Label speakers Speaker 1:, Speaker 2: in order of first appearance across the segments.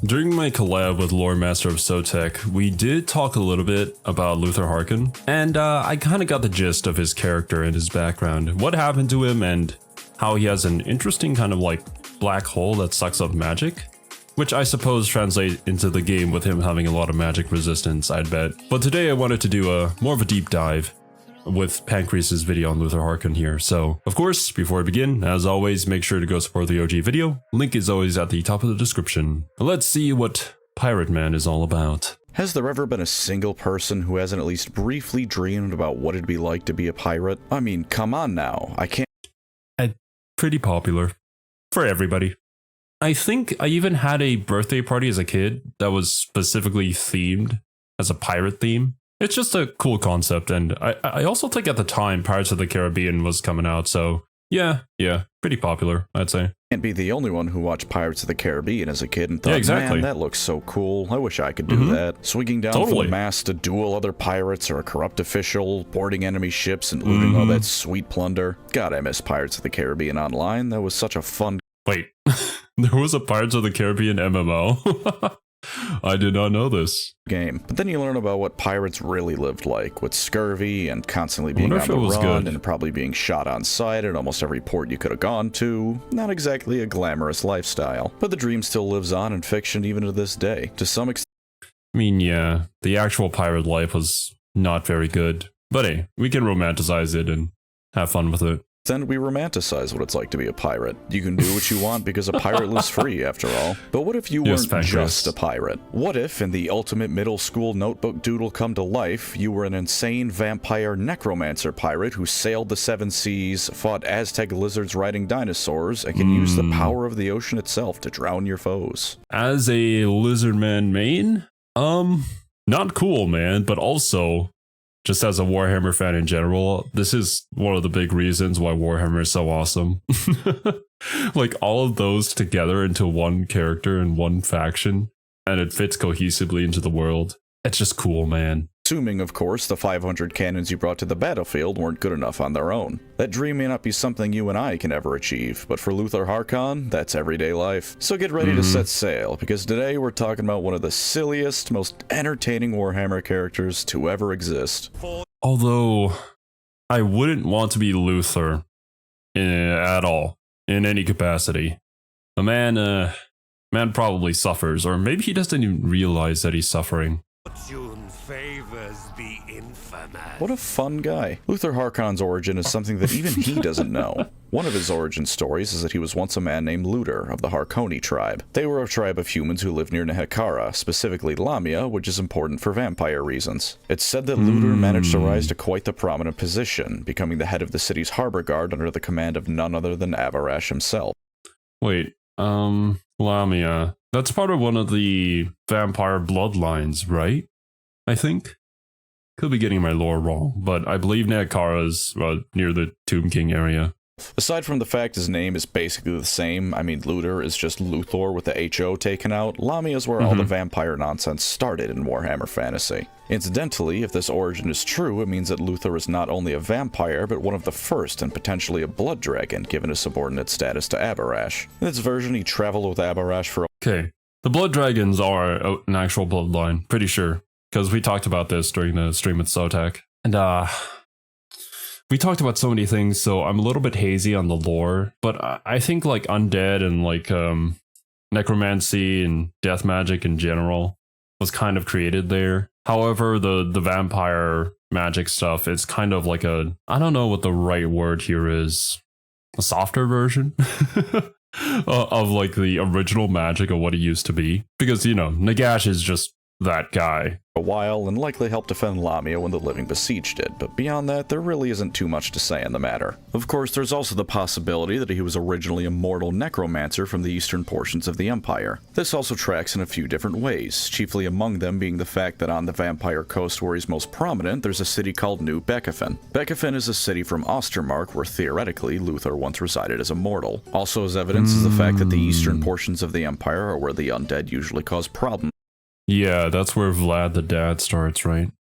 Speaker 1: during my collab with Lore Master of Sotek, we did talk a little bit about Luthor Harkon, and I kind of got the gist of his character and his background, what happened to him, and how he has an interesting kind of like black hole that sucks up magic, which I suppose translates into the game with him having a lot of magic resistance, I'd bet. But today I wanted to do a more of a deep dive with Pancreas's video on Luthor Harkon here. So, of course, before I begin, as always, make sure to go support the OG video. Link is always at the top of the description. Let's see what Pirate Man is all about.
Speaker 2: Has there ever been a single person who hasn't at least briefly dreamed about what it'd be like to be a pirate? I mean, come on now, I can't...
Speaker 1: Pretty popular. For everybody. I think I even had a birthday party as a kid that was specifically themed as a pirate theme. It's just a cool concept, and I also think at the time Pirates of the Caribbean was coming out, so yeah, pretty popular, I'd say.
Speaker 2: Can't be the only one who watched Pirates of the Caribbean as a kid and thought,
Speaker 1: yeah, exactly.
Speaker 2: Man, that looks so cool, I wish I could do that. Swinging down from the mast to duel other pirates or a corrupt official, boarding enemy ships and looting all that sweet plunder. God, I miss Pirates of the Caribbean Online, that was such a fun...
Speaker 1: Wait, there was a Pirates of the Caribbean MMO? I did not know this.
Speaker 2: Game. But then you learn about what pirates really lived like, with scurvy and constantly being on the run and probably being shot on sight at almost every port you could have gone to. Not exactly a glamorous lifestyle, but the dream still lives on in fiction even to this day, to some extent.
Speaker 1: I mean, yeah, the actual pirate life was not very good, but hey, we can romanticize it and have fun with it.
Speaker 2: Then we romanticize what it's like to be a pirate. You can do what you want because a pirate lives free, after all. But what if you weren't just a pirate? What if, in the ultimate middle school notebook doodle come to life, you were an insane vampire necromancer pirate who sailed the seven seas, fought Aztec lizards riding dinosaurs, and can use the power of the ocean itself to drown your foes?
Speaker 1: As a lizardman main? Not cool, man, but also... just as a Warhammer fan in general, this is one of the big reasons why Warhammer is so awesome. Like, all of those together into one character and one faction, and it fits cohesively into the world. It's just cool, man.
Speaker 2: Assuming, of course, the 500 cannons you brought to the battlefield weren't good enough on their own. That dream may not be something you and I can ever achieve, but for Luthor Harkon, that's everyday life. So get ready to set sail, because today we're talking about one of the silliest, most entertaining Warhammer characters to ever exist.
Speaker 1: Although, I wouldn't want to be Luthor at all, in any capacity. A man probably suffers, or maybe he doesn't even realize that he's suffering.
Speaker 3: Fortune favors the infamous.
Speaker 2: What a fun guy. Luthor Harkon's origin is something that even he doesn't know. One of his origin stories is that he was once a man named Luthor of the Harkoni tribe. They were a tribe of humans who lived near Nehekara, specifically Lamia, which is important for vampire reasons. It's said that Luthor managed to rise to quite the prominent position, becoming the head of the city's harbor guard under the command of none other than Avarash himself.
Speaker 1: Wait, Lamia. That's part of one of the vampire bloodlines, right? I think? Could be getting my lore wrong, but I believe Nehekara is near the Tomb King area.
Speaker 2: Aside from the fact his name is basically the same, I mean Luthor is just Luthor with the H-O taken out, Lamia is where all the vampire nonsense started in Warhammer Fantasy. Incidentally, if this origin is true, it means that Luthor is not only a vampire, but one of the first and potentially a blood dragon given a subordinate status to Avarash. In this version, he traveled with Avarash for...
Speaker 1: Okay, the blood dragons are an actual bloodline, pretty sure, because we talked about this during the stream with Sotek. And we talked about so many things, so I'm a little bit hazy on the lore, but I think like undead and like necromancy and death magic in general was kind of created there. However, the vampire magic stuff is kind of like a, I don't know what the right word here is, a softer version of like the original magic of what it used to be. Because, you know, Nagash is just that guy.
Speaker 2: A while and likely helped defend Lamia when the living besieged it, but beyond that, there really isn't too much to say on the matter. Of course, there's also the possibility that he was originally a mortal necromancer from the eastern portions of the Empire. This also tracks in a few different ways, chiefly among them being the fact that on the Vampire Coast where he's most prominent, there's a city called New Beckefin. Beckefin is a city from Ostermark where theoretically Luthor once resided as a mortal. Also as evidence is the fact that the eastern portions of the Empire are where the undead usually cause problems.
Speaker 1: Yeah, that's where Vlad the Dad starts, right?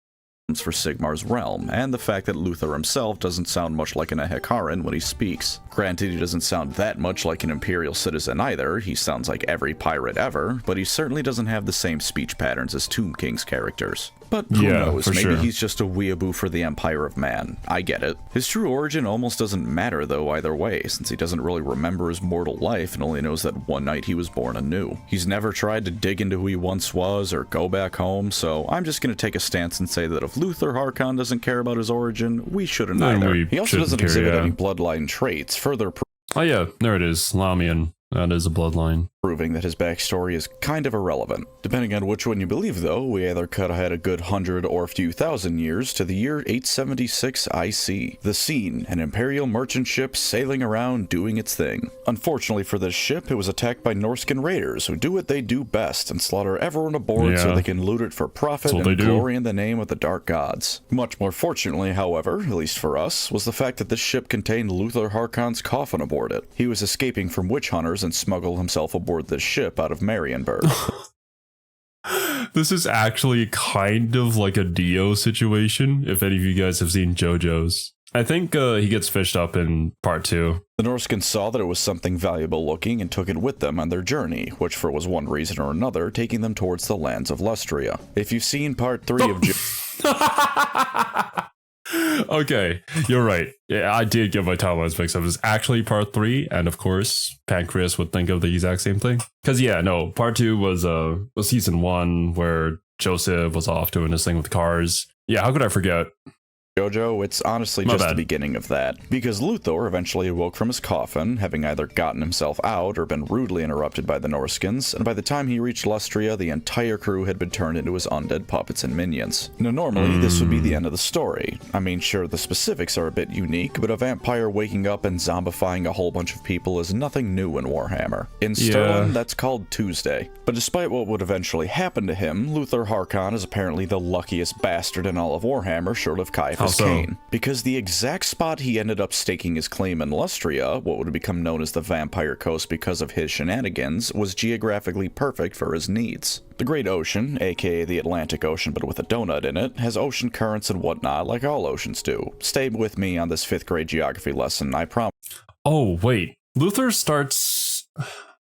Speaker 2: for Sigmar's realm, and the fact that Luthor himself doesn't sound much like an Ahakaran when he speaks. Granted, he doesn't sound that much like an Imperial citizen either, he sounds like every pirate ever, but he certainly doesn't have the same speech patterns as Tomb King's characters. But who knows, maybe he's just a weeaboo for the Empire of Man. I get it. His true origin almost doesn't matter though either way, since he doesn't really remember his mortal life and only knows that one night he was born anew. He's never tried to dig into who he once was or go back home, so I'm just gonna take a stance and say that if Luthor Harkon doesn't care about his origin, we shouldn't either. He also doesn't exhibit any bloodline traits, further
Speaker 1: oh yeah, there it is, Lamian. That is a bloodline.
Speaker 2: Proving that his backstory is kind of irrelevant. Depending on which one you believe though, we either could have had a good 100 or a few thousand years to the year 876 IC. The scene, an Imperial merchant ship sailing around doing its thing. Unfortunately for this ship, it was attacked by Norscan raiders who do what they do best and slaughter everyone aboard so they can loot it for profit and glory in the name of the Dark Gods. Much more fortunately, however, at least for us, was the fact that this ship contained Luthor Harkon's coffin aboard it. He was escaping from witch hunters and smuggled himself aboard this ship out of Marienburg.
Speaker 1: This is actually kind of like a Dio situation, if any of you guys have seen JoJo's. I think he gets fished up in part 2.
Speaker 2: The Norscan saw that it was something valuable looking and took it with them on their journey, which for was one reason or another taking them towards the lands of Lustria. If you've seen part 3 of
Speaker 1: Okay, you're right. Yeah, I did get my timelines mixed up. It's actually part 3, and of course, Pancreas would think of the exact same thing. Because yeah, no, part 2 was season 1 where Joseph was off doing his thing with cars. Yeah, how could I forget?
Speaker 2: JoJo, it's honestly just the beginning of that, because Luthor eventually awoke from his coffin, having either gotten himself out or been rudely interrupted by the Norskins, and by the time he reached Lustria, the entire crew had been turned into his undead puppets and minions. Now normally, this would be the end of the story. I mean, sure, the specifics are a bit unique, but a vampire waking up and zombifying a whole bunch of people is nothing new in Warhammer. In Sterling, that's called Tuesday. But despite what would eventually happen to him, Luthor Harkon is apparently the luckiest bastard in all of Warhammer, short of Caiaphas Cain, because the exact spot he ended up staking his claim in Lustria, what would become known as the Vampire Coast because of his shenanigans, was geographically perfect for his needs. The Great Ocean, aka the Atlantic Ocean but with a donut in it, has ocean currents and whatnot like all oceans do. Stay with me on this 5th grade geography lesson, I promise.
Speaker 1: Oh, wait. Luthor starts...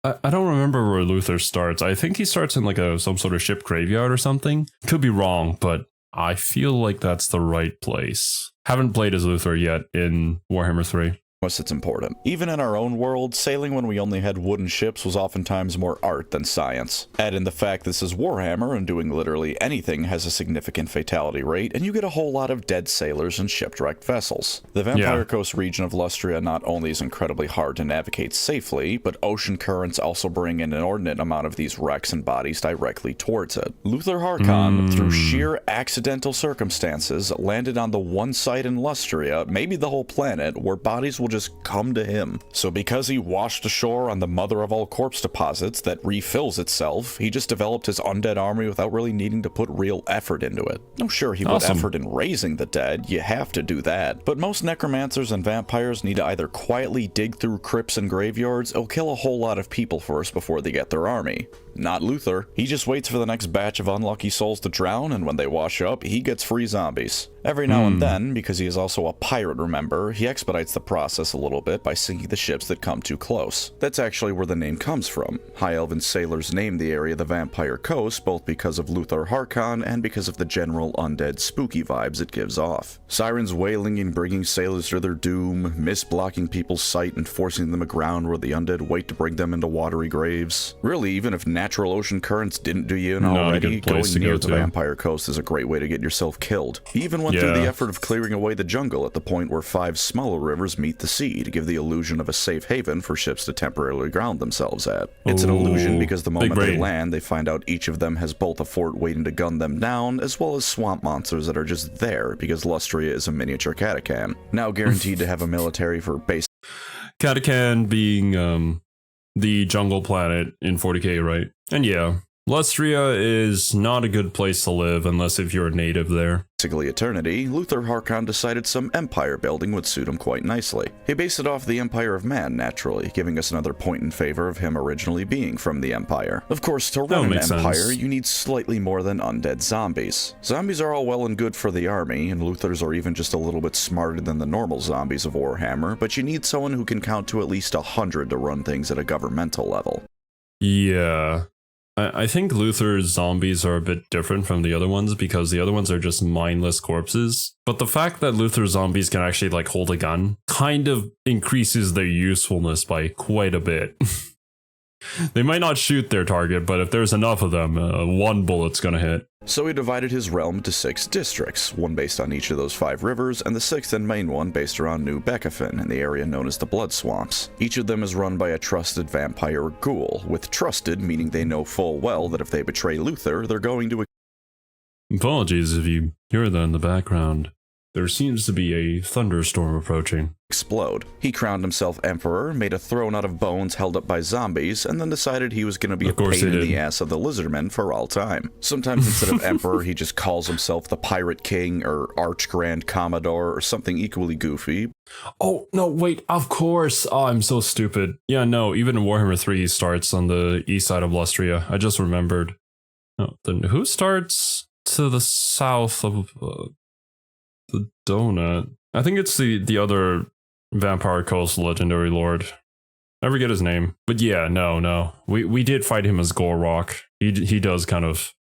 Speaker 1: I don't remember where Luthor starts. I think he starts in like some sort of ship graveyard or something. Could be wrong, but I feel like that's the right place. Haven't played as Luthor yet in Warhammer 3.
Speaker 2: It's important. Even in our own world, sailing when we only had wooden ships was oftentimes more art than science. Add in the fact this is Warhammer and doing literally anything has a significant fatality rate, and you get a whole lot of dead sailors and shipwrecked vessels. The Vampire Coast region of Lustria not only is incredibly hard to navigate safely, but ocean currents also bring an inordinate amount of these wrecks and bodies directly towards it. Luthor Harkon, through sheer accidental circumstances, landed on the one site in Lustria, maybe the whole planet, where bodies will just come to him. So because he washed ashore on the mother of all corpse deposits that refills itself, he just developed his undead army without really needing to put real effort into it. No, sure, he put effort in raising the dead, you have to do that, but most necromancers and vampires need to either quietly dig through crypts and graveyards or kill a whole lot of people first before they get their army. Not Luthor. He just waits for the next batch of unlucky souls to drown, and when they wash up, he gets free zombies. Every now and then, because he is also a pirate, remember, he expedites the process a little bit by sinking the ships that come too close. That's actually where the name comes from. High Elven sailors named the area the Vampire Coast, both because of Luthor Harkon and because of the general undead spooky vibes it gives off. Sirens wailing and bringing sailors to their doom, mist blocking people's sight and forcing them aground where the undead wait to bring them into watery graves. Really, even if natural ocean currents didn't do you in already, going near the Vampire Coast is a great way to get yourself killed. He even went through the effort of clearing away the jungle at the point where 5 smaller rivers meet the sea to give the illusion of a safe haven for ships to temporarily ground themselves at. It's an illusion because the moment they land, they find out each of them has both a fort waiting to gun them down, as well as swamp monsters that are just there because Lustria is a miniature Katakan, now guaranteed to have a military for base.
Speaker 1: Katakan being the jungle planet in 40k, right? And yeah, Lustria is not a good place to live unless if you're a native there.
Speaker 2: Basically eternity, Luthor Harkon decided some empire building would suit him quite nicely. He based it off the Empire of Man, naturally, giving us another point in favor of him originally being from the Empire. Of course, to run an empire, you need slightly more than undead zombies. Zombies are all well and good for the army, and Luthors are even just a little bit smarter than the normal zombies of Warhammer, but you need someone who can count to at least 100 to run things at a governmental level.
Speaker 1: Yeah. I think Luthor's zombies are a bit different from the other ones because the other ones are just mindless corpses. But the fact that Luthor's zombies can actually like hold a gun kind of increases their usefulness by quite a bit. They might not shoot their target, but if there's enough of them, one bullet's gonna hit.
Speaker 2: So he divided his realm into 6 districts, one based on each of those 5 rivers, and the 6th and main one based around New Beckafin in the area known as the Blood Swamps. Each of them is run by a trusted vampire or ghoul, with trusted meaning they know full well that if they betray Luthor, they're going to...
Speaker 1: Apologies if you hear that in the background. There seems to be a thunderstorm approaching.
Speaker 2: Explode. He crowned himself emperor, made a throne out of bones held up by zombies, and then decided he was going to be a pain in the ass of the lizardmen for all time. Sometimes instead of emperor, he just calls himself the Pirate King or Arch-Commodore or something equally goofy.
Speaker 1: Oh, no, wait, of course. Oh, I'm so stupid. Yeah, no, even in Warhammer 3 he starts on the east side of Lustria. I just remembered. Oh, then who starts to the south of... the donut. I think it's the other Vampire Coast legendary lord. I forget his name. But yeah, no. We did fight him as Gorrock. He does kind of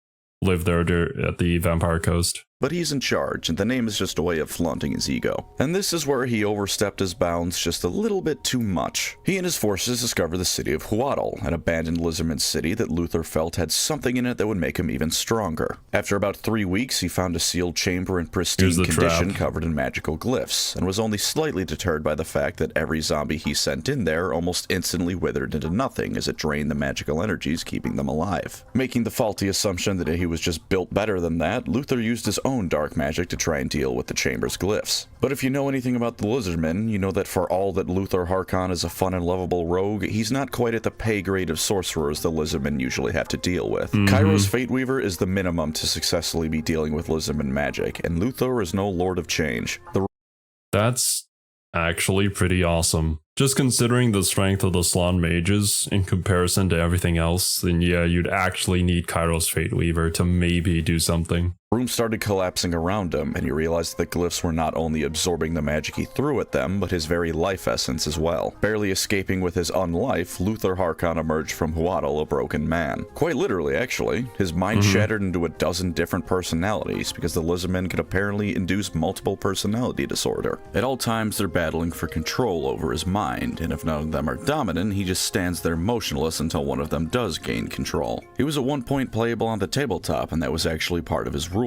Speaker 1: live there at the Vampire Coast.
Speaker 2: But he's in charge, and the name is just a way of flaunting his ego. And this is where he overstepped his bounds just a little bit too much. He and his forces discovered the city of Huatl, an abandoned lizardman city that Luthor felt had something in it that would make him even stronger. After about 3 weeks, he found a sealed chamber in pristine condition covered in magical glyphs, and was only slightly deterred by the fact that every zombie he sent in there almost instantly withered into nothing as it drained the magical energies keeping them alive. Making the faulty assumption that he was just built better than that, Luthor used his own dark magic to try and deal with the chamber's glyphs. But if you know anything about the Lizardmen, you know that for all that Luthor Harkon is a fun and lovable rogue, he's not quite at the pay grade of sorcerers the Lizardmen usually have to deal with. Kairos Fateweaver is the minimum to successfully be dealing with Lizardman magic, and Luthor is no Lord of Change.
Speaker 1: That's actually pretty awesome. Just considering the strength of the Slann mages in comparison to everything else, then yeah, you'd actually need Kairos Fateweaver to maybe do something.
Speaker 2: Room started collapsing around him, and he realized that glyphs were not only absorbing the magic he threw at them, but his very life essence as well. Barely escaping with his unlife, Luthor Harkon emerged from Huatl a broken man. Quite literally, actually. His mind shattered into a dozen different personalities, because the Lizardmen could apparently induce multiple personality disorder. At all times, they're battling for control over his mind, and if none of them are dominant, he just stands there motionless until one of them does gain control. He was at one point playable on the tabletop, and that was actually part of his rules.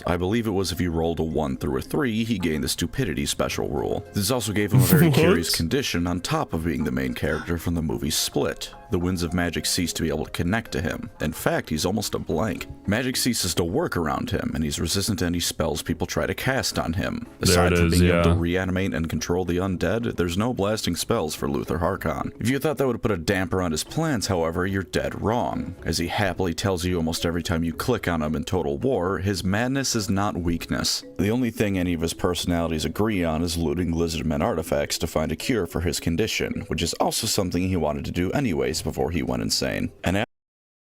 Speaker 2: I believe it was if you rolled a 1 through a 3, he gained the stupidity special rule. This also gave him a very curious condition on top of being the main character from the movie Split. The winds of magic cease to be able to connect to him. In fact, he's almost a blank. Magic ceases to work around him, and he's resistant to any spells people try to cast on him. Aside from being able to reanimate and control the undead, there's no blasting spells for Luthor Harkon. If you thought that would put a damper on his plans, however, you're dead wrong. As he happily tells you almost every time you click on him in Total War, his madness is not weakness. The only thing any of his personalities agree on is looting Lizardmen artifacts to find a cure for his condition, which is also something he wanted to do anyways before he went insane. And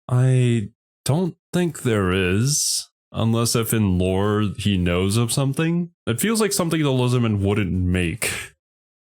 Speaker 1: I don't think there is, unless if in lore he knows of something. It feels like something the Lizardmen wouldn't make,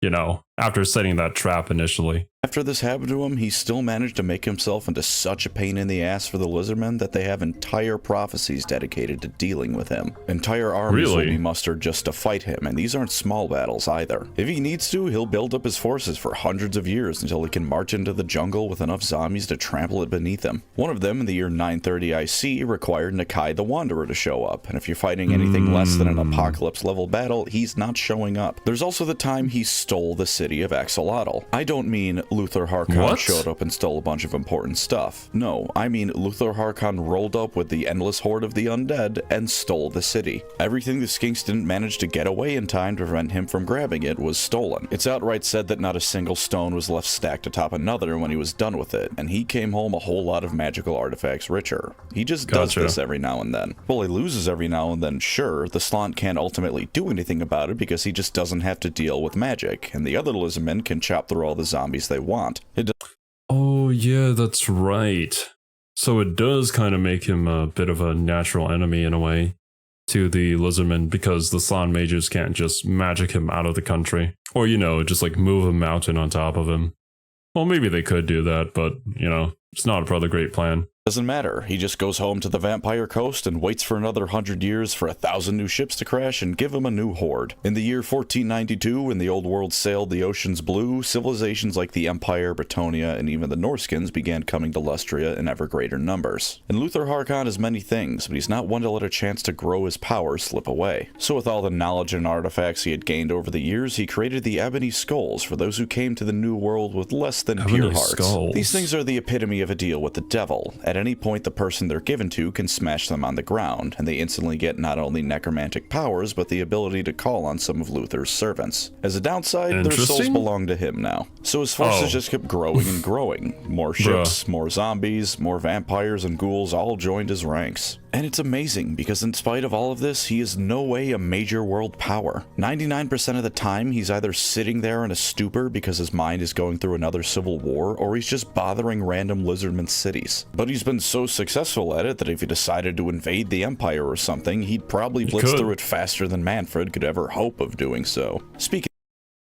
Speaker 1: you know, after setting that trap initially.
Speaker 2: After this happened to him, he still managed to make himself into such a pain in the ass for the Lizardmen that they have entire prophecies dedicated to dealing with him. Entire armies will be mustered just to fight him, and these aren't small battles either. If he needs to, he'll build up his forces for hundreds of years until he can march into the jungle with enough zombies to trample it beneath him. One of them, in the year 930 IC, required Nakai the Wanderer to show up, and if you're fighting anything less than an apocalypse-level battle, he's not showing up. There's also the time he stole the city city of Axolotl. I don't mean Luthor Harkon showed up and stole a bunch of important stuff. No, I mean Luthor Harkon rolled up with the endless horde of the undead and stole the city. Everything the skinks didn't manage to get away in time to prevent him from grabbing it was stolen. It's outright said that not a single stone was left stacked atop another when he was done with it, and he came home a whole lot of magical artifacts richer. He just does this every now and then. Well, he loses every now and then, sure. The Slant can't ultimately do anything about it because he just doesn't have to deal with magic, and the other lizardmen can chop through all the zombies they want.
Speaker 1: Oh yeah, that's right. So it does kind of make him a bit of a natural enemy in a way to the lizardmen, because the Slan mages can't just magic him out of the country. Or, you know, just like move a mountain on top of him. Well, maybe they could do that, but, you know, it's not a probably great plan.
Speaker 2: Doesn't matter. He just goes home to the Vampire Coast and waits for another 100 years for 1,000 new ships to crash and give him a new horde. In the year 1492, when the old world sailed the oceans blue, civilizations like the Empire, Bretonia, and even the Norskins began coming to Lustria in ever greater numbers. And Luthor Harkon is many things, but he's not one to let a chance to grow his power slip away. So with all the knowledge and artifacts he had gained over the years, he created the Ebony Skulls for those who came to the New World with less than pure hearts. These things are the epitome of a deal with the devil. At any point, the person they're given to can smash them on the ground, and they instantly get not only necromantic powers, but the ability to call on some of Luthor's servants. As a downside, their souls belong to him now. So his forces just kept growing and growing. More ships, more zombies, more vampires and ghouls all joined his ranks. And it's amazing, because in spite of all of this, he is no way a major world power. 99% of the time, he's either sitting there in a stupor because his mind is going through another civil war, or he's just bothering random lizardman cities. But he's been so successful at it that if he decided to invade the Empire or something, he'd probably blitz through it faster than Manfred could ever hope of doing so.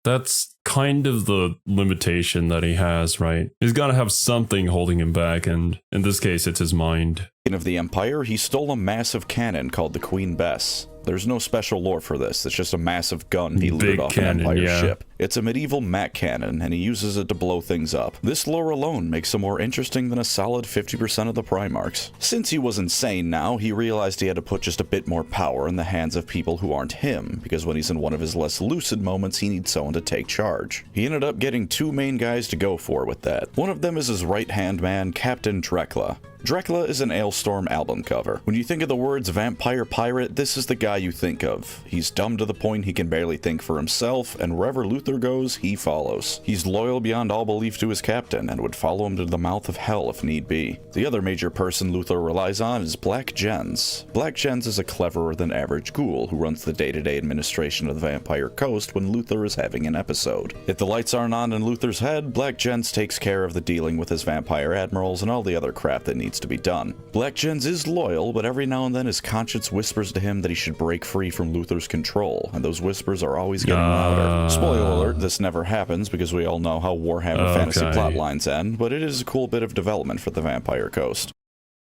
Speaker 1: That's kind of the limitation that he has, right? He's got to have something holding him back, and in this case, it's his mind.
Speaker 2: Of the Empire, he stole a massive cannon called the Queen Bess. There's no special lore for this, it's just a massive gun he looted off an Empire ship. It's a medieval Mac cannon, and he uses it to blow things up. This lore alone makes him more interesting than a solid 50% of the Primarchs. Since he was insane now, he realized he had to put just a bit more power in the hands of people who aren't him, because when he's in one of his less lucid moments, he needs someone to take charge. He ended up getting two main guys to go for with that. One of them is his right-hand man, Captain Drekla. Drekla is an Ailstorm album cover. When you think of the words vampire pirate, this is the guy you think of. He's dumb to the point he can barely think for himself, and wherever Luthor goes, he follows. He's loyal beyond all belief to his captain, and would follow him to the mouth of hell if need be. The other major person Luthor relies on is Black Jens. Black Jens is a cleverer than average ghoul who runs the day-to-day administration of the Vampire Coast when Luthor is having an episode. If the lights aren't on in Luthor's head, Black Jens takes care of the dealing with his vampire admirals and all the other crap that needs to be done. Black Jens is loyal, but every now and then his conscience whispers to him that he should break free from Luthor's control, and those whispers are always getting louder. Spoiler alert, this never happens because we all know how Warhammer fantasy plotlines end, but it is a cool bit of development for the Vampire Coast.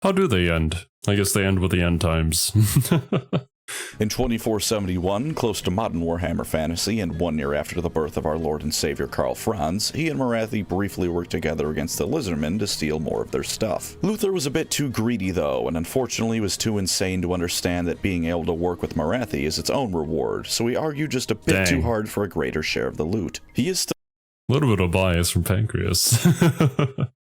Speaker 1: How do they end? I guess they end with the end times.
Speaker 2: In 2471, close to modern Warhammer fantasy and 1 year after the birth of our Lord and Savior Karl Franz, he and Morathi briefly worked together against the Lizardmen to steal more of their stuff. Luthor was a bit too greedy though, and unfortunately was too insane to understand that being able to work with Morathi is its own reward, so he argued just a bit too hard for a greater share of the loot. He is still
Speaker 1: a little bit of bias from Pancreas.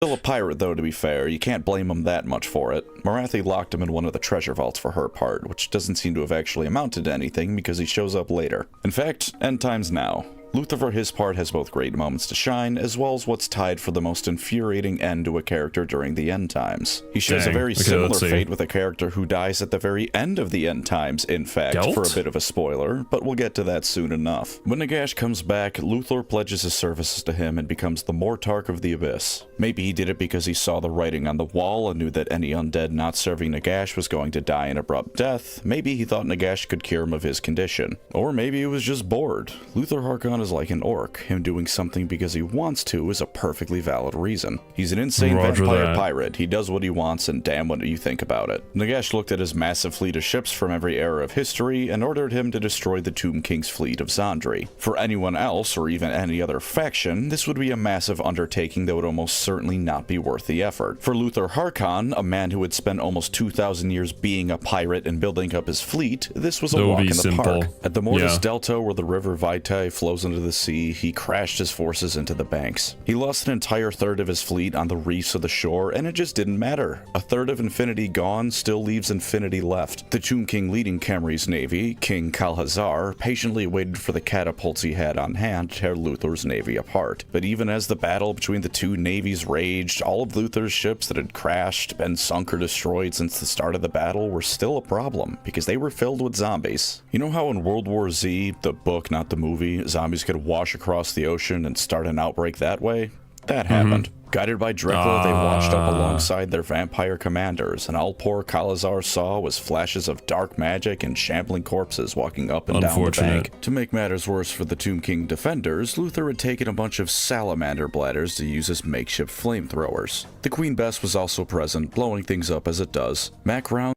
Speaker 2: Still a pirate, though, to be fair. You can't blame him that much for it. Morathi locked him in one of the treasure vaults for her part, which doesn't seem to have actually amounted to anything because he shows up later. In fact, end times now. Luthor, for his part, has both great moments to shine, as well as what's tied for the most infuriating end to a character during the end times. He shares a very similar fate with a character who dies at the very end of the end times, in fact, for a bit of a spoiler, but we'll get to that soon enough. When Nagash comes back, Luthor pledges his services to him and becomes the Mortarch of the Abyss. Maybe he did it because he saw the writing on the wall and knew that any undead not serving Nagash was going to die an abrupt death. Maybe he thought Nagash could cure him of his condition. Or maybe he was just bored. Luthor Harkon is like an orc. Him doing something because he wants to is a perfectly valid reason. He's an insane vampire pirate. He does what he wants, and damn what do you think about it. Nagash looked at his massive fleet of ships from every era of history and ordered him to destroy the Tomb King's fleet of Zandri. For anyone else, or even any other faction, this would be a massive undertaking that would almost certainly not be worth the effort. For Luthor Harkon, a man who had spent almost 2,000 years being a pirate and building up his fleet, this was a walk in the park. At the Mortis Delta, where the river Vitae flows into the sea, he crashed his forces into the banks. He lost an entire third of his fleet on the reefs of the shore, and it just didn't matter. A third of infinity gone still leaves infinity left. The Tomb King leading Khemri's navy, King Kalhazar, patiently waited for the catapults he had on hand to tear Luthor's navy apart. But even as the battle between the two navies raged, all of Luthor's ships that had crashed, been sunk or destroyed since the start of the battle were still a problem, because they were filled with zombies. You know how in World War Z, the book, not the movie, zombies could wash across the ocean and start an outbreak that way? That happened. Guided by Drekla, they washed up alongside their vampire commanders, and all poor Kalazar saw was flashes of dark magic and shambling corpses walking up and down the bank. To make matters worse for the Tomb King defenders, Luthor had taken a bunch of salamander bladders to use as makeshift flamethrowers. The Queen Bess was also present, blowing things up as it does. Mac round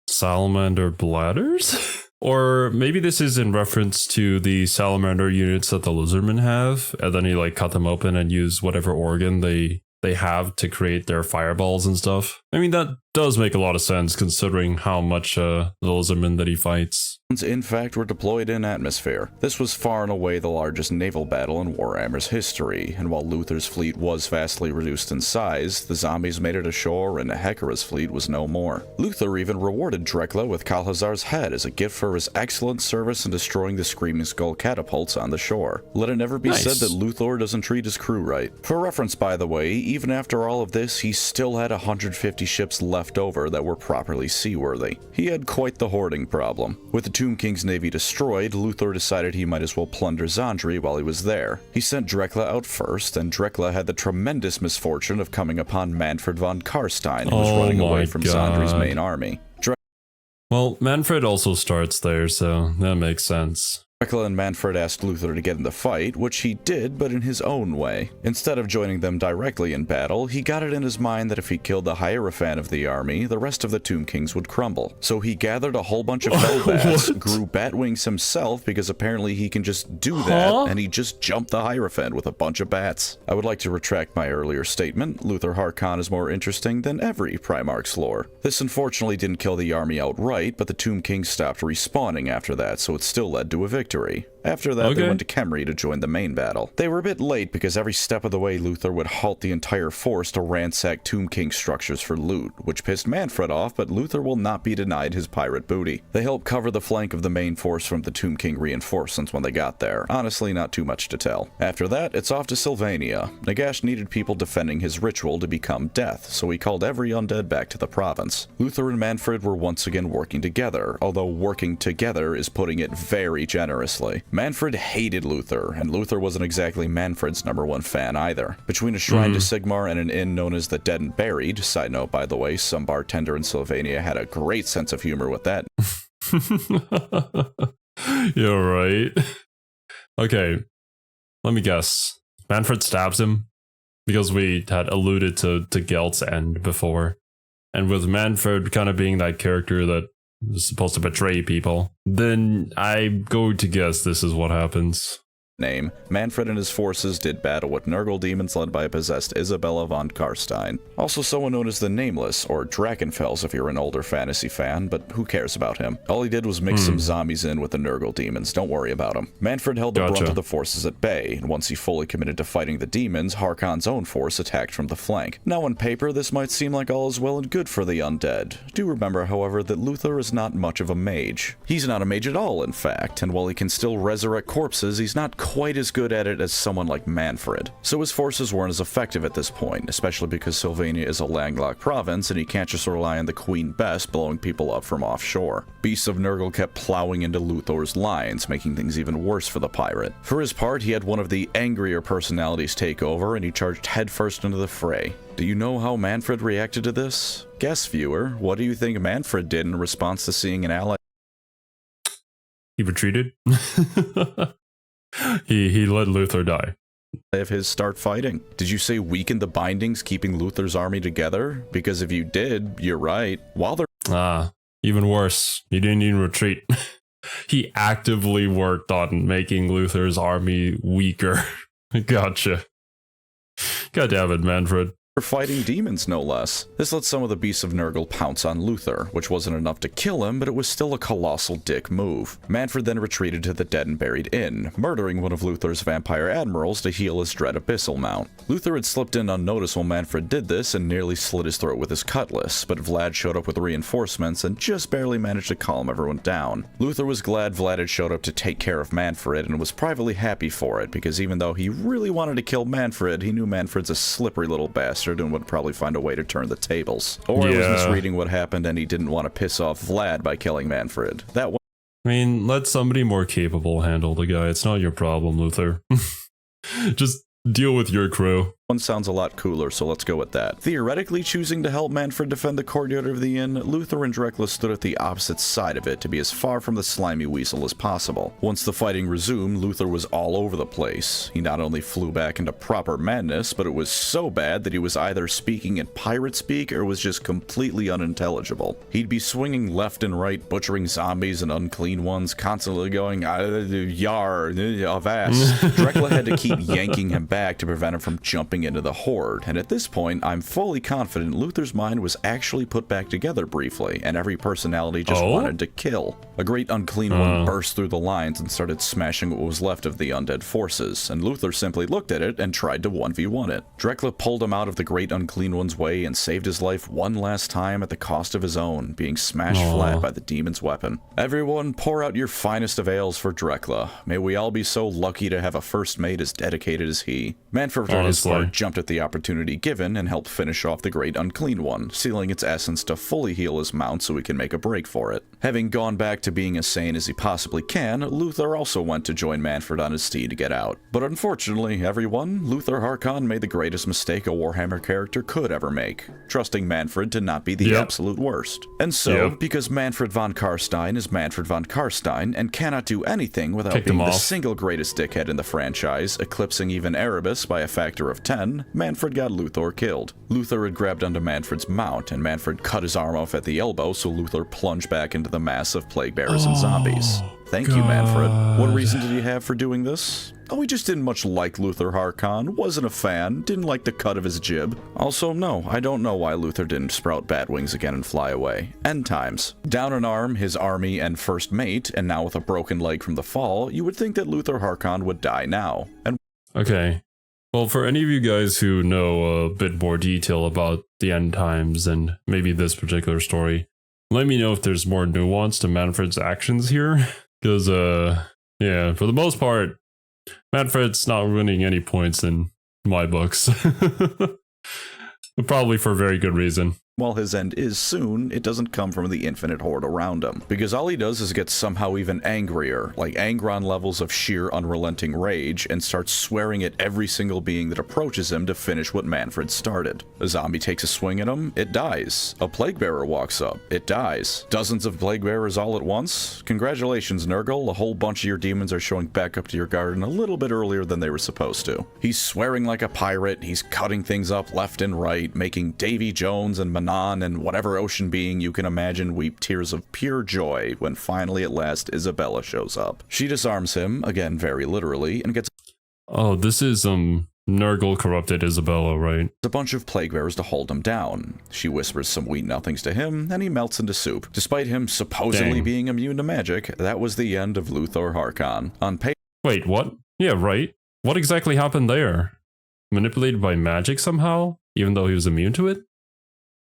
Speaker 1: salamander bladders? Or maybe this is in reference to the salamander units that the lizardmen have, and then you like cut them open and use whatever organ they have to create their fireballs and stuff. I mean, that does make a lot of sense considering how much the lizardmen that he fights.
Speaker 2: In fact, were deployed in atmosphere. This was far and away the largest naval battle in Warhammer's history, and while Luthor's fleet was vastly reduced in size, the zombies made it ashore and Hekara's fleet was no more. Luthor even rewarded Drekla with Kalhazar's head as a gift for his excellent service in destroying the Screaming Skull catapults on the shore. Let it never be said that Luthor doesn't treat his crew right. For reference, by the way, even after all of this, he still had 150 ships left over that were properly seaworthy. He had quite the hoarding problem. With the Tomb King's navy destroyed, Luthor decided he might as well plunder Zandri while he was there. He sent Drekla out first, and Drekla had the tremendous misfortune of coming upon Manfred von Karstein, who was running away from Zandri's main army.
Speaker 1: Well, Manfred also starts there, so that makes sense.
Speaker 2: Drekla and Manfred asked Luthor to get in the fight, which he did, but in his own way. Instead of joining them directly in battle, he got it in his mind that if he killed the Hierophant of the army, the rest of the Tomb Kings would crumble. So he gathered a whole bunch of Holo Bass, grew bat wings himself because apparently he can just do that, and he just jumped the Hierophant with a bunch of bats. I would like to retract my earlier statement. Luthor Harkon is more interesting than every Primarch's lore. This unfortunately didn't kill the army outright, but the Tomb Kings stopped respawning after that, so it still led to a victory. After that, they went to Khemri to join the main battle. They were a bit late because every step of the way Luthor would halt the entire force to ransack Tomb King structures for loot, which pissed Manfred off, but Luthor will not be denied his pirate booty. They helped cover the flank of the main force from the Tomb King reinforcements when they got there. Honestly, not too much to tell. After that, it's off to Sylvania. Nagash needed people defending his ritual to become death, so he called every undead back to the province. Luthor and Manfred were once again working together, although working together is putting it very generously. Manfred hated Luthor, and Luthor wasn't exactly Manfred's #1 fan either. Between a shrine to Sigmar and an inn known as the Dead and Buried, side note by the way, some bartender in Sylvania had a great sense of humor with that.
Speaker 1: You're right. Okay, let me guess. Manfred stabs him because we had alluded to Gelt's end before. And with Manfred kind of being that character that is supposed to betray people, then I'm going to guess this is what happens.
Speaker 2: Name, Manfred and his forces did battle with Nurgle demons led by possessed Isabella von Karstein. Also someone known as the Nameless, or Drakenfels if you're an older fantasy fan, but who cares about him? All he did was mix some zombies in with the Nurgle demons, don't worry about him. Manfred held the brunt of the forces at bay, and once he fully committed to fighting the demons, Harkon's own force attacked from the flank. Now on paper, this might seem like all is well and good for the undead. Do remember, however, that Luthor is not much of a mage. He's not a mage at all, in fact, and while he can still resurrect corpses, he's not quite as good at it as someone like Manfred. So his forces weren't as effective at this point, especially because Sylvania is a landlocked province and he can't just rely on the Queen Bess blowing people up from offshore. Beasts of Nurgle kept plowing into Luthor's lines, making things even worse for the pirate. For his part, he had one of the angrier personalities take over and he charged headfirst into the fray. Do you know how Manfred reacted to this? Guess, viewer, what do you think Manfred did in response to seeing an ally?
Speaker 1: He retreated. He let Luthor die.
Speaker 2: Of his start fighting. Did you say weaken the bindings keeping Luthor's army together? Because if you did, you're right. While they're
Speaker 1: even worse, he didn't even retreat. He actively worked on making Luthor's army weaker. Gotcha. God damn it, Manfred.
Speaker 2: for fighting demons, no less. This let some of the beasts of Nurgle pounce on Luthor, which wasn't enough to kill him, but it was still a colossal dick move. Manfred then retreated to the Dead and Buried Inn, murdering one of Luthor's vampire admirals to heal his dread abyssal mount. Luthor had slipped in unnoticed while Manfred did this and nearly slit his throat with his cutlass, but Vlad showed up with reinforcements and just barely managed to calm everyone down. Luthor was glad Vlad had showed up to take care of Manfred and was privately happy for it, because even though he really wanted to kill Manfred, he knew Manfred's a slippery little bastard and would probably find a way to turn the tables. Or I was misreading what happened and he didn't want to piss off Vlad by killing Manfred. That one.
Speaker 1: I mean, let somebody more capable handle the guy. It's not your problem, Luthor. Just deal with your crew.
Speaker 2: One sounds a lot cooler, so let's go with that. Theoretically choosing to help Manfred defend the courtyard of the inn, Luthor and Dracula stood at the opposite side of it to be as far from the slimy weasel as possible. Once the fighting resumed, Luthor was all over the place. He not only flew back into proper madness, but it was so bad that he was either speaking in pirate speak or was just completely unintelligible. He'd be swinging left and right, butchering zombies and unclean ones, constantly going, yar, avast. Dracula had to keep yanking him back to prevent him from jumping into the horde, and at this point, I'm fully confident Luthor's mind was actually put back together briefly, and every personality just wanted to kill. A great unclean one burst through the lines and started smashing what was left of the undead forces, and Luthor simply looked at it and tried to 1v1 it. Dracula pulled him out of the great unclean one's way and saved his life one last time at the cost of his own, being smashed flat by the demon's weapon. Everyone, pour out your finest of ales for Dracula. May we all be so lucky to have a first mate as dedicated as he. Manfred, for his part, jumped at the opportunity given and helped finish off the great unclean one, sealing its essence to fully heal his mount so he can make a break for it. Having gone back to being as sane as he possibly can, Luthor also went to join Manfred on his steed to get out. But unfortunately, everyone, Luthor Harkon made the greatest mistake a Warhammer character could ever make, trusting Manfred to not be the absolute worst. And so, because Manfred von Karstein is Manfred von Karstein and cannot do anything without being the single greatest dickhead in the franchise, eclipsing even Erebus by a factor of 10, Manfred got Luthor killed. Luthor had grabbed onto Manfred's mount, and Manfred cut his arm off at the elbow, so Luthor plunged back into the mass of plague bearers and zombies. Thank you, Manfred. What reason did he have for doing this? Oh, he just didn't much like Luthor Harkon, wasn't a fan, didn't like the cut of his jib. Also, no, I don't know why Luthor didn't sprout bat wings again and fly away. End times. Down an arm, his army, and first mate, and now with a broken leg from the fall, you would think that Luthor Harkon would die now. And
Speaker 1: okay. Well, for any of you guys who know a bit more detail about the end times and maybe this particular story, let me know if there's more nuance to Manfred's actions here. Because, yeah, for the most part, Manfred's not winning any points in my books. Probably for a very good reason.
Speaker 2: While his end is soon, it doesn't come from the infinite horde around him, because all he does is get somehow even angrier, like Angron levels of sheer unrelenting rage, and starts swearing at every single being that approaches him to finish what Manfred started. A zombie takes a swing at him, it dies. A plague bearer walks up, it dies. Dozens of plague bearers all at once? Congratulations, Nurgle, a whole bunch of your demons are showing back up to your garden a little bit earlier than they were supposed to. He's swearing like a pirate, he's cutting things up left and right, making Davy Jones and Manon and whatever ocean being you can imagine weep tears of pure joy when finally at last Isabella shows up. She disarms him, again very literally, and gets
Speaker 1: this is Nurgle corrupted Isabella, right?
Speaker 2: A bunch of plague bearers to hold him down. She whispers some wheat nothings to him, and he melts into soup. Despite him supposedly being immune to magic, that was the end of Luthor Harkon. On paper.
Speaker 1: Wait, what? Yeah, right. What exactly happened there? Manipulated by magic somehow, even though he was immune to it?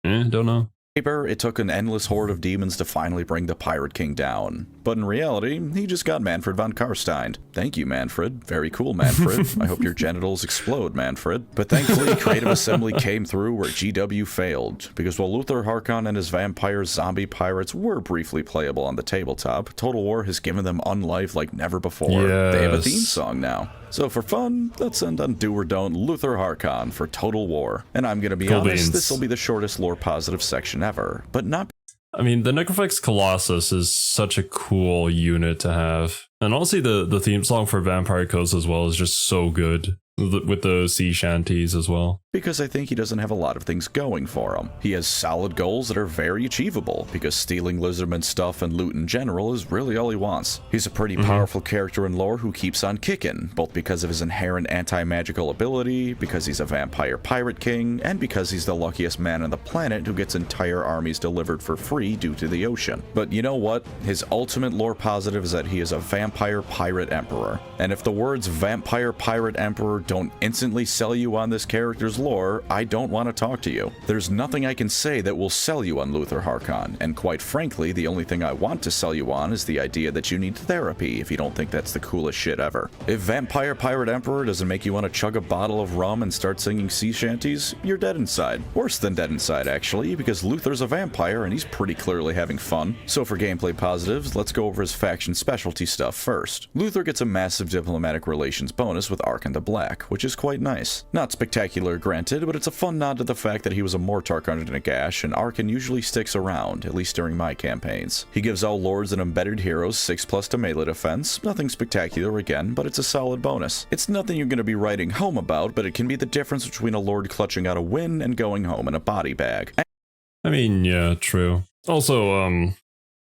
Speaker 1: Don't know.
Speaker 2: It took an endless horde of demons to finally bring the Pirate King down. But in reality, he just got Manfred von Karstein. Thank you, Manfred. Very cool, Manfred. I hope your genitals explode, Manfred. But thankfully, Creative Assembly came through where GW failed. Because while Luthor Harkon and his vampire zombie pirates were briefly playable on the tabletop, Total War has given them unlife like never before.
Speaker 1: Yes.
Speaker 2: They have a theme song now. So for fun, let's end on Do or Don't Luthor Harkon for Total War. And I'm gonna be honest, this will be the shortest lore positive section ever, but not.
Speaker 1: I mean, the Necrophix Colossus is such a cool unit to have. And honestly, the theme song for Vampire Coast as well is just so good, with the sea shanties as well.
Speaker 2: because I think he doesn't have a lot of things going for him. He has solid goals that are very achievable, because stealing Lizardman stuff and loot in general is really all he wants. He's a pretty powerful character in lore who keeps on kicking, both because of his inherent anti-magical ability, because he's a vampire pirate king, and because he's the luckiest man on the planet who gets entire armies delivered for free due to the ocean. But you know what? His ultimate lore positive is that he is a vampire pirate emperor. And if the words vampire pirate emperor don't instantly sell you on this character's lore, I don't want to talk to you. There's nothing I can say that will sell you on Luthor Harkon, and quite frankly, the only thing I want to sell you on is the idea that you need therapy if you don't think that's the coolest shit ever. If vampire pirate emperor doesn't make you want to chug a bottle of rum and start singing sea shanties, you're dead inside. Worse than dead inside, actually, because Luthor's a vampire and he's pretty clearly having fun. So for gameplay positives, let's go over his faction specialty stuff first. Luthor gets a massive diplomatic relations bonus with Ark and the Black, which is quite nice. Not spectacular, granted, but it's a fun nod to the fact that he was a Mortark under Nagash, and Arkin usually sticks around, at least during my campaigns. He gives all lords and embedded heroes 6+ to melee defense, nothing spectacular again, but it's a solid bonus. It's nothing you're going to be writing home about, but it can be the difference between a lord clutching out a win and going home in a body bag.
Speaker 1: I mean, yeah, true. Also,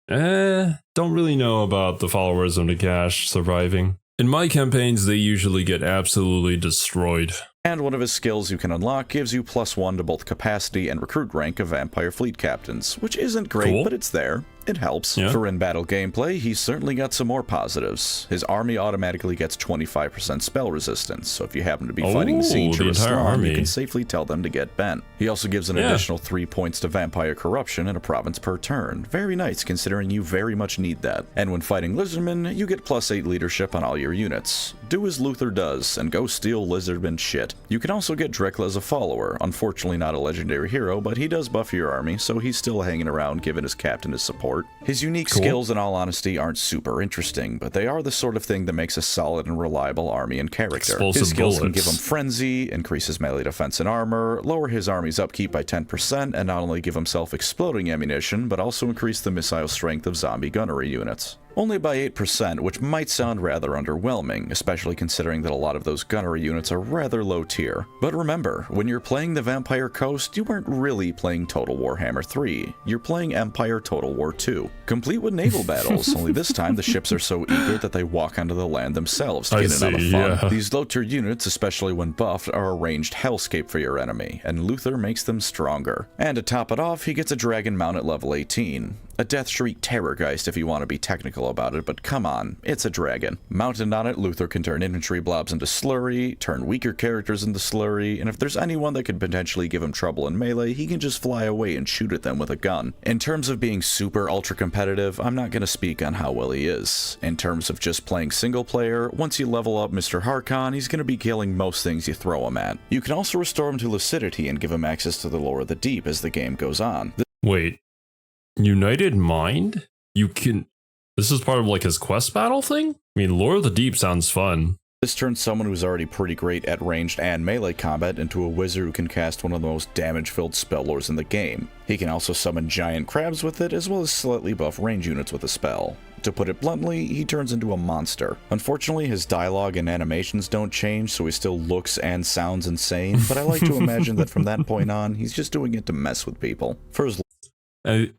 Speaker 1: don't really know about the followers of Nagash surviving. In my campaigns, they usually get absolutely destroyed.
Speaker 2: And one of his skills you can unlock gives you +1 to both capacity and recruit rank of vampire fleet captains, which isn't great, but it's there. It helps.
Speaker 1: Yeah.
Speaker 2: For in-battle gameplay, he's certainly got some more positives. His army automatically gets 25% spell resistance, so if you happen to be fighting the siege or a slum, you can safely tell them to get bent. He also gives an additional 3 points to vampire corruption in a province per turn. Very nice, considering you very much need that. And when fighting Lizardmen, you get +8 leadership on all your units. Do as Luthor does, and go steal Lizardman shit. You can also get Drekla as a follower, unfortunately not a legendary hero, but he does buff your army, so he's still hanging around giving his captain his support. His unique skills, in all honesty, aren't super interesting, but they are the sort of thing that makes a solid and reliable army and character. His skills can give him Frenzy, increase his melee defense and armor, lower his army's upkeep by 10%, and not only give himself exploding ammunition, but also increase the missile strength of zombie gunnery units. Only by 8%, which might sound rather underwhelming, especially considering that a lot of those gunnery units are rather low tier. But remember, when you're playing the Vampire Coast, you weren't really playing Total Warhammer 3, you're playing Empire Total War 2. Complete with naval battles, only this time the ships are so eager that they walk onto the land themselves to get in on the fun. Yeah. These low tier units, especially when buffed, are a ranged hellscape for your enemy, and Luthor makes them stronger. And to top it off, he gets a dragon mount at level 18. A Deathstreak Terrorgeist if you want to be technical about it, but come on, it's a dragon. Mounted on it, Luthor can turn infantry blobs into slurry, turn weaker characters into slurry, and if there's anyone that could potentially give him trouble in melee, he can just fly away and shoot at them with a gun. In terms of being super ultra competitive, I'm not going to speak on how well he is. In terms of just playing single player, once you level up Mr. Harkon, he's going to be killing most things you throw him at. You can also restore him to lucidity and give him access to the lore of the deep as the game goes on.
Speaker 1: Wait. United Mind? You can... This is part of like his quest battle thing? I mean, Lore of the Deep sounds fun.
Speaker 2: This turns someone who's already pretty great at ranged and melee combat into a wizard who can cast one of the most damage-filled spell lores in the game. He can also summon giant crabs with it, as well as slightly buff range units with a spell. To put it bluntly, he turns into a monster. Unfortunately, his dialogue and animations don't change, so he still looks and sounds insane, but I like to imagine that from that point on, he's just doing it to mess with people. For his
Speaker 1: I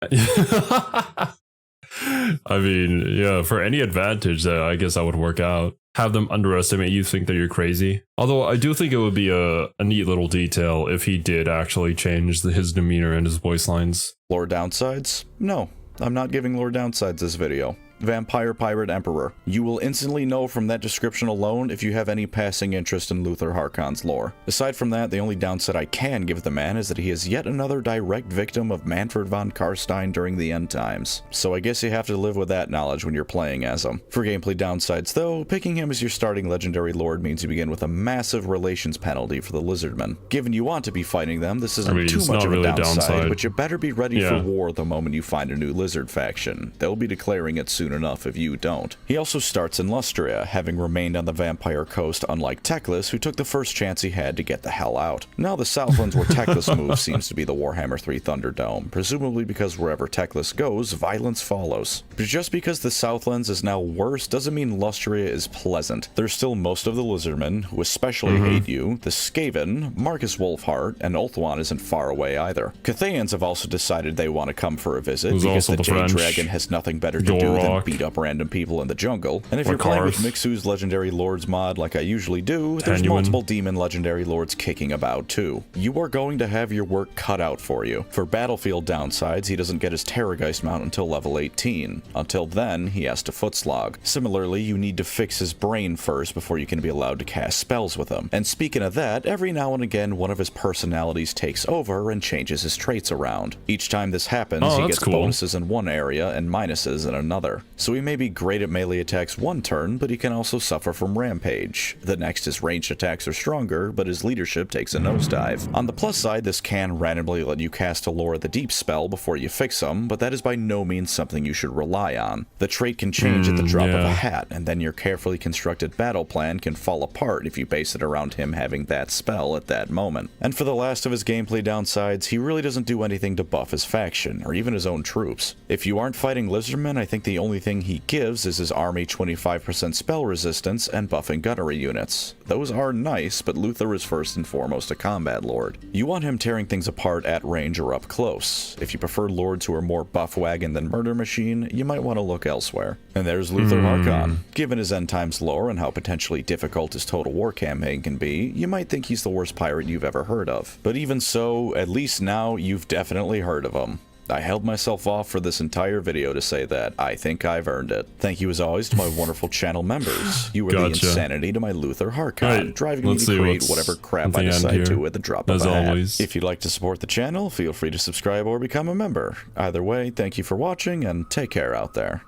Speaker 1: mean, yeah, for any advantage, I guess that would work out. Have them underestimate you, think that you're crazy. Although I do think it would be a neat little detail if he did actually change his demeanor and his voice lines.
Speaker 2: Lore downsides? No, I'm not giving lore downsides this video. Vampire Pirate Emperor. You will instantly know from that description alone if you have any passing interest in Luthor Harkon's lore. Aside from that, the only downside I can give the man is that he is yet another direct victim of Manfred von Karstein during the end times. So I guess you have to live with that knowledge when you're playing as him. For gameplay downsides though, picking him as your starting legendary lord means you begin with a massive relations penalty for the Lizardmen. Given you want to be fighting them, this isn't too much of a downside, but you better be ready for war the moment you find a new lizard faction. They'll be declaring it sooner enough if you don't. He also starts in Lustria, having remained on the Vampire Coast unlike Teclis, who took the first chance he had to get the hell out. Now the Southlands where Teclis moves seems to be the Warhammer 3 Thunderdome, presumably because wherever Teclis goes, violence follows. But just because the Southlands is now worse doesn't mean Lustria is pleasant. There's still most of the Lizardmen, who especially hate you, the Skaven, Marcus Wolfheart, and Ulthuan isn't far away either. Cathayans have also decided they want to come for a visit, because the Jade Dragon has nothing better to do than beat up random people in the jungle. And if you're playing with Mixu's Legendary Lords mod like I usually do, there's multiple demon Legendary Lords kicking about too. You are going to have your work cut out for you. For battlefield downsides, he doesn't get his Terrorgeist mount until level 18. Until then, he has to footslog. Similarly, you need to fix his brain first before you can be allowed to cast spells with him. And speaking of that, every now and again one of his personalities takes over and changes his traits around. Each time this happens, he gets bonuses in one area and minuses in another. So he may be great at melee attacks one turn, but he can also suffer from Rampage. The next, his ranged attacks are stronger, but his leadership takes a nosedive. On the plus side, this can randomly let you cast a Lore of the Deep spell before you fix him, but that is by no means something you should rely on. The trait can change at the drop of a hat, and then your carefully constructed battle plan can fall apart if you base it around him having that spell at that moment. And for the last of his gameplay downsides, he really doesn't do anything to buff his faction, or even his own troops. If you aren't fighting Lizardmen, I think the only thing he gives is his army 25% spell resistance and buffing gunnery units. Those are nice, but Luthor is first and foremost a combat lord. You want him tearing things apart at range or up close. If you prefer lords who are more buff wagon than murder machine, you might want to look elsewhere. And there's Luthor Harkon. Given his end times lore and how potentially difficult his Total War campaign can be, you might think he's the worst pirate you've ever heard of. But even so, at least now you've definitely heard of him. I held myself off for this entire video to say that. I think I've earned it. Thank you as always to my wonderful channel members. You were the insanity to my Luthor Harkon, driving me to create whatever crap I decide to at the drop of a hat. If you'd like to support the channel, feel free to subscribe or become a member. Either way, thank you for watching and take care out there.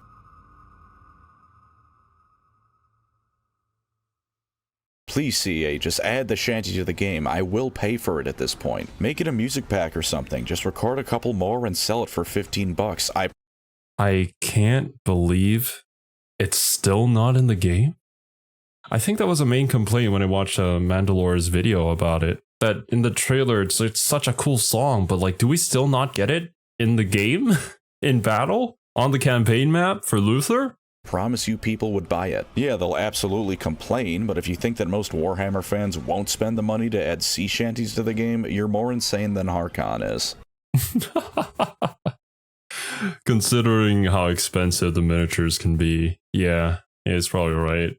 Speaker 2: Please, CA, just add the shanty to the game. I will pay for it at this point. Make it a music pack or something. Just record a couple more and sell it for 15 bucks.
Speaker 1: I can't believe it's still not in the game. I think that was a main complaint when I watched Mandalore's video about it. That in the trailer, it's such a cool song, but like, do we still not get it in the game? In battle? On the campaign map for Luthor?
Speaker 2: Promise you people would buy it. Yeah, they'll absolutely complain, but if you think that most Warhammer fans won't spend the money to add sea shanties to the game, you're more insane than Harkon is.
Speaker 1: Considering how expensive the miniatures can be, yeah, it's probably right.